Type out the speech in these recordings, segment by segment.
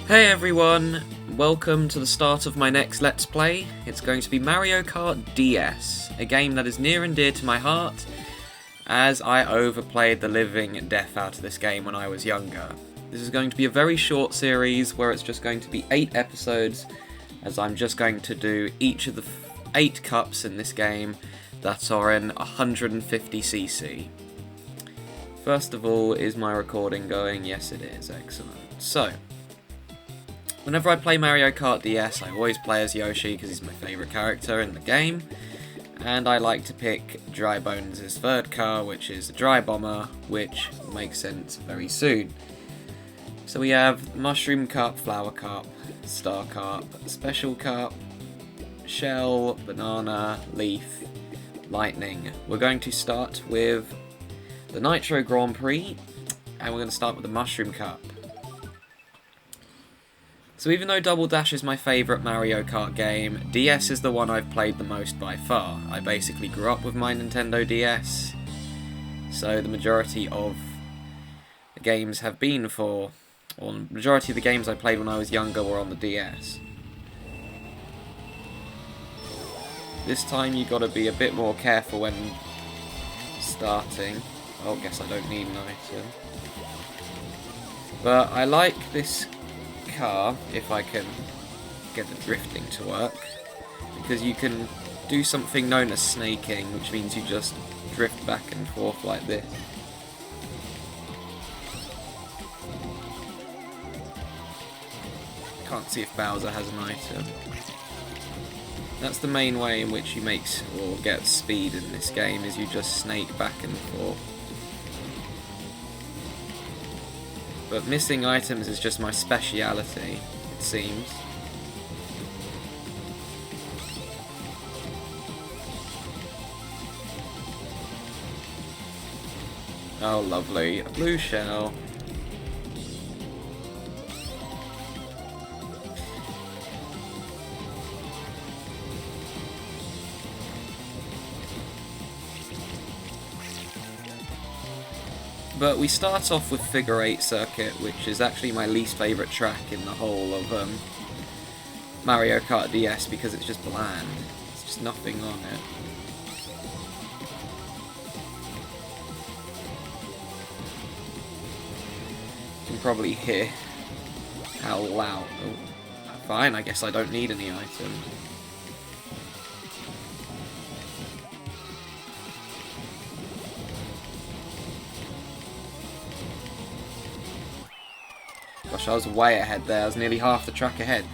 Hey everyone, welcome to the start of my next Let's Play. It's going to be Mario Kart DS, a game that is near and dear to my heart, as I overplayed the living death out of this game when I was younger. This is going to be a very short series where it's just going to be 8 episodes, as I'm just going to do each of the 8 cups in this game that are in 150cc. First of all, is my recording going? Yes it is, excellent. So, whenever I play Mario Kart DS, I always play as Yoshi because he's my favourite character in the game, and I like to pick Dry Bones' third car, which is a Dry Bomber, which will make sense very soon. So we have Mushroom Cup, Flower Cup, Star Cup, Special Cup, Shell, Banana, Leaf, Lightning. We're going to start with the Nitro Grand Prix, and we're going to start with the Mushroom Cup. So even though Double Dash is my favourite Mario Kart game, DS is the one I've played the most by far. I basically grew up with my Nintendo DS, so the majority of the games have been for, or the majority of the games I played when I was younger were on the DS. This time you gotta be a bit more careful when starting. Oh, guess I don't need an item. But I like this car, if I can get the drifting to work, because you can do something known as snaking, which means you just drift back and forth like this. Can't see if Bowser has an item. That's the main way in which you make or get speed in this game, is you just snake back and forth. But missing items is just my speciality, it seems. Oh, lovely. A blue shell. But we start off with Figure 8 Circuit, which is actually my least favourite track in the whole of Mario Kart DS, because it's just bland. There's just nothing on it. You can probably hear how loud. Oh, fine, I guess I don't need any item. Gosh, I was way ahead there. I was nearly half the track ahead.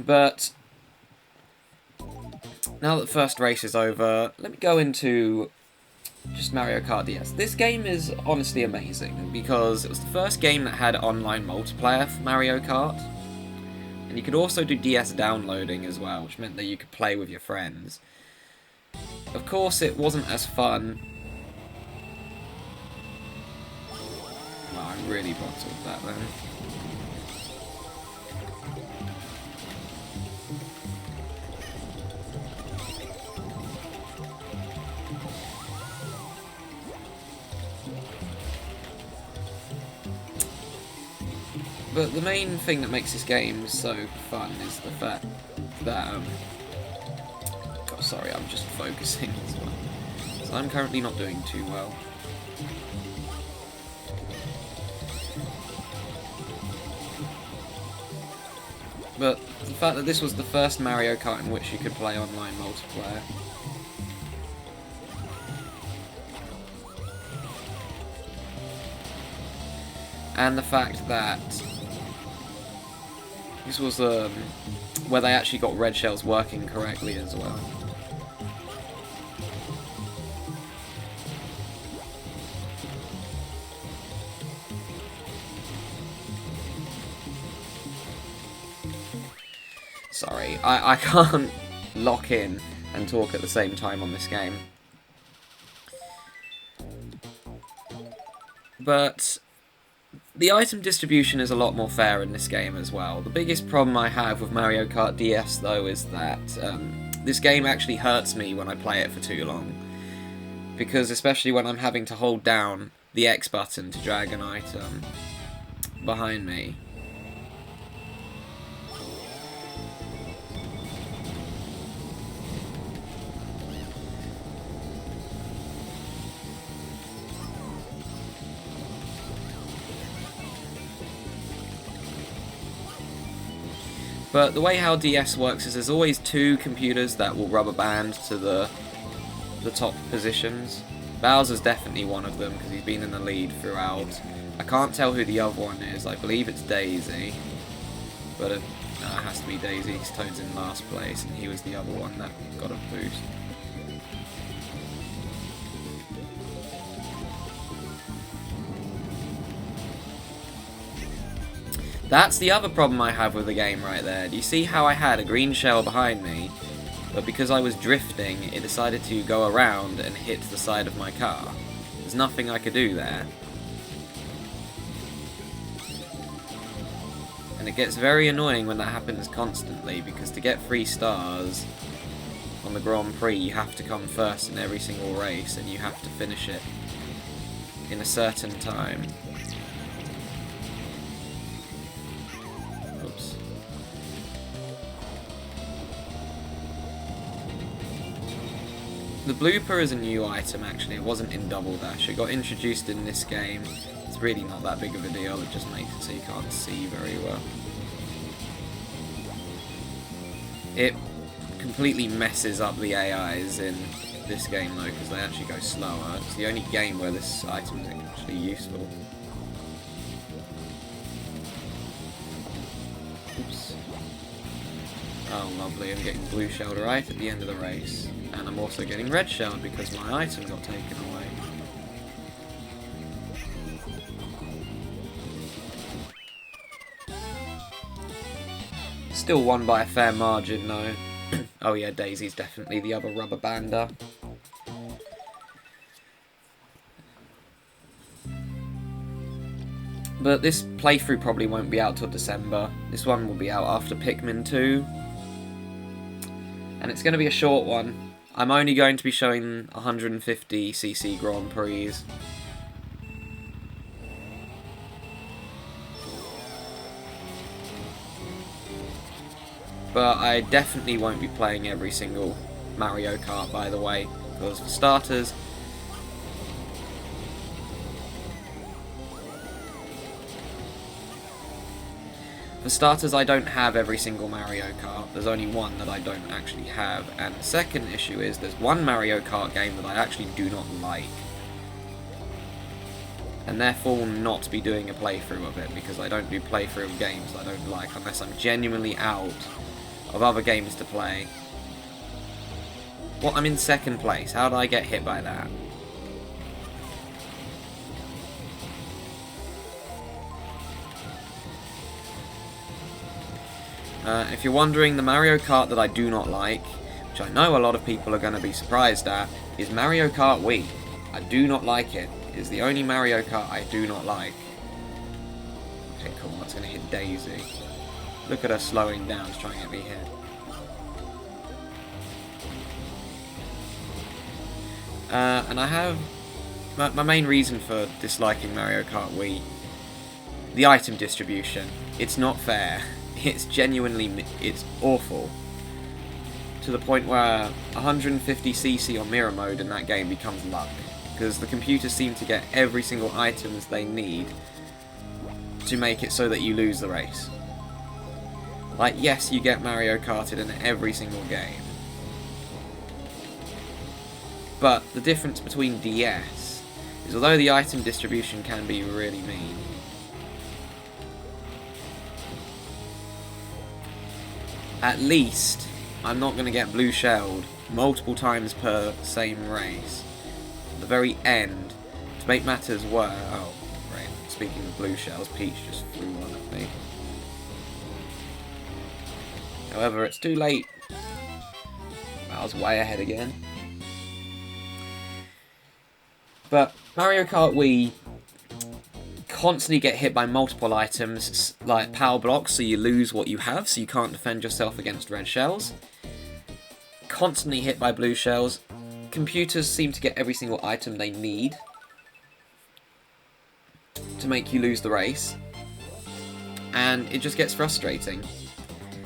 But now that the first race is over, let me go into just Mario Kart DS. This game is honestly amazing, because it was the first game that had online multiplayer for Mario Kart. And you could also do DS downloading as well, which meant that you could play with your friends. Of course, it wasn't as fun. I really bottled that then. But the main thing that makes this game so fun is the fact that God, sorry, I'm just focusing as well. So I'm currently not doing too well. But the fact that this was the first Mario Kart in which you could play online multiplayer. And the fact that this was where they actually got red shells working correctly as well. Sorry, I can't lock in and talk at the same time on this game. But the item distribution is a lot more fair in this game as well. The biggest problem I have with Mario Kart DS, though, is that this game actually hurts me when I play it for too long. Because especially when I'm having to hold down the X button to drag an item, behind me. But the way how DS works is there's always two computers that will rubber band to the top positions. Bowser's definitely one of them because he's been in the lead throughout. I can't tell who the other one is. I believe it's Daisy. But no, it has to be Daisy because Toad's in last place and he was the other one that got a boost. That's the other problem I have with the game right there. Do you see how I had a green shell behind me, but because I was drifting, it decided to go around and hit the side of my car? There's nothing I could do there. And it gets very annoying when that happens constantly, because to get 3 stars on the Grand Prix, you have to come first in every single race, and you have to finish it in a certain time. The blooper is a new item actually, it wasn't in Double Dash, it got introduced in this game. It's really not that big of a deal, it just makes it so you can't see very well. It completely messes up the AIs in this game though, because they actually go slower. It's the only game where this item is actually useful. Oops. Oh lovely, I'm getting blue shelled right at the end of the race. And I'm also getting red shelled because my item got taken away. Still won by a fair margin though. Oh yeah, Daisy's definitely the other rubber bander. But this playthrough probably won't be out till December. This one will be out after Pikmin 2. And it's going to be a short one. I'm only going to be showing 150cc Grand Prix. But I definitely won't be playing every single Mario Kart, by the way, because for starters, I don't have every single Mario Kart. There's only one that I don't actually have. And the second issue is there's one Mario Kart game that I actually do not like. And therefore will not be doing a playthrough of it, because I don't do playthrough of games I don't like unless I'm genuinely out of other games to play. Well, I'm in second place. How did I get hit by that? If you're wondering, the Mario Kart that I do not like, which I know a lot of people are going to be surprised at, is Mario Kart Wii. I do not like it. It is the only Mario Kart I do not like. Okay, cool, that's going to hit Daisy. Look at her slowing down to try and get me hit. And I have... My main reason for disliking Mario Kart Wii, the item distribution. It's not fair. It's genuinely, it's awful. To the point where 150cc on mirror mode in that game becomes luck. Because the computers seem to get every single items they need to make it so that you lose the race. Like, yes, you get Mario Karted in every single game. But the difference between DS is, although the item distribution can be really mean, at least I'm not going to get blue shelled multiple times per same race. At the very end, to make matters worse... Oh, right, speaking of blue shells, Peach just threw one at me. However, it's too late. I was way ahead again. But Mario Kart Wii constantly get hit by multiple items, like power blocks, so you lose what you have, so you can't defend yourself against red shells. Constantly hit by blue shells. Computers seem to get every single item they need to make you lose the race. and it just gets frustrating.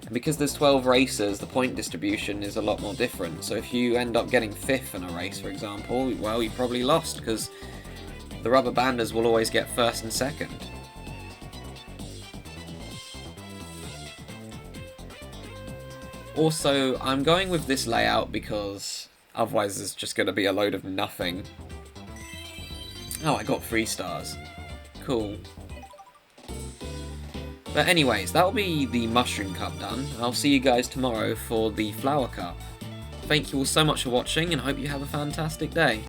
And because there's 12 racers, the point distribution is a lot more different. So if you end up getting 5th in a race, for example, well, you probably lost, because the rubber banders will always get 1st and 2nd. Also, I'm going with this layout because otherwise there's just going to be a load of nothing. Oh, I got 3 stars. Cool. But anyways, that'll be the Mushroom Cup done. I'll see you guys tomorrow for the Flower Cup. Thank you all so much for watching, and hope you have a fantastic day.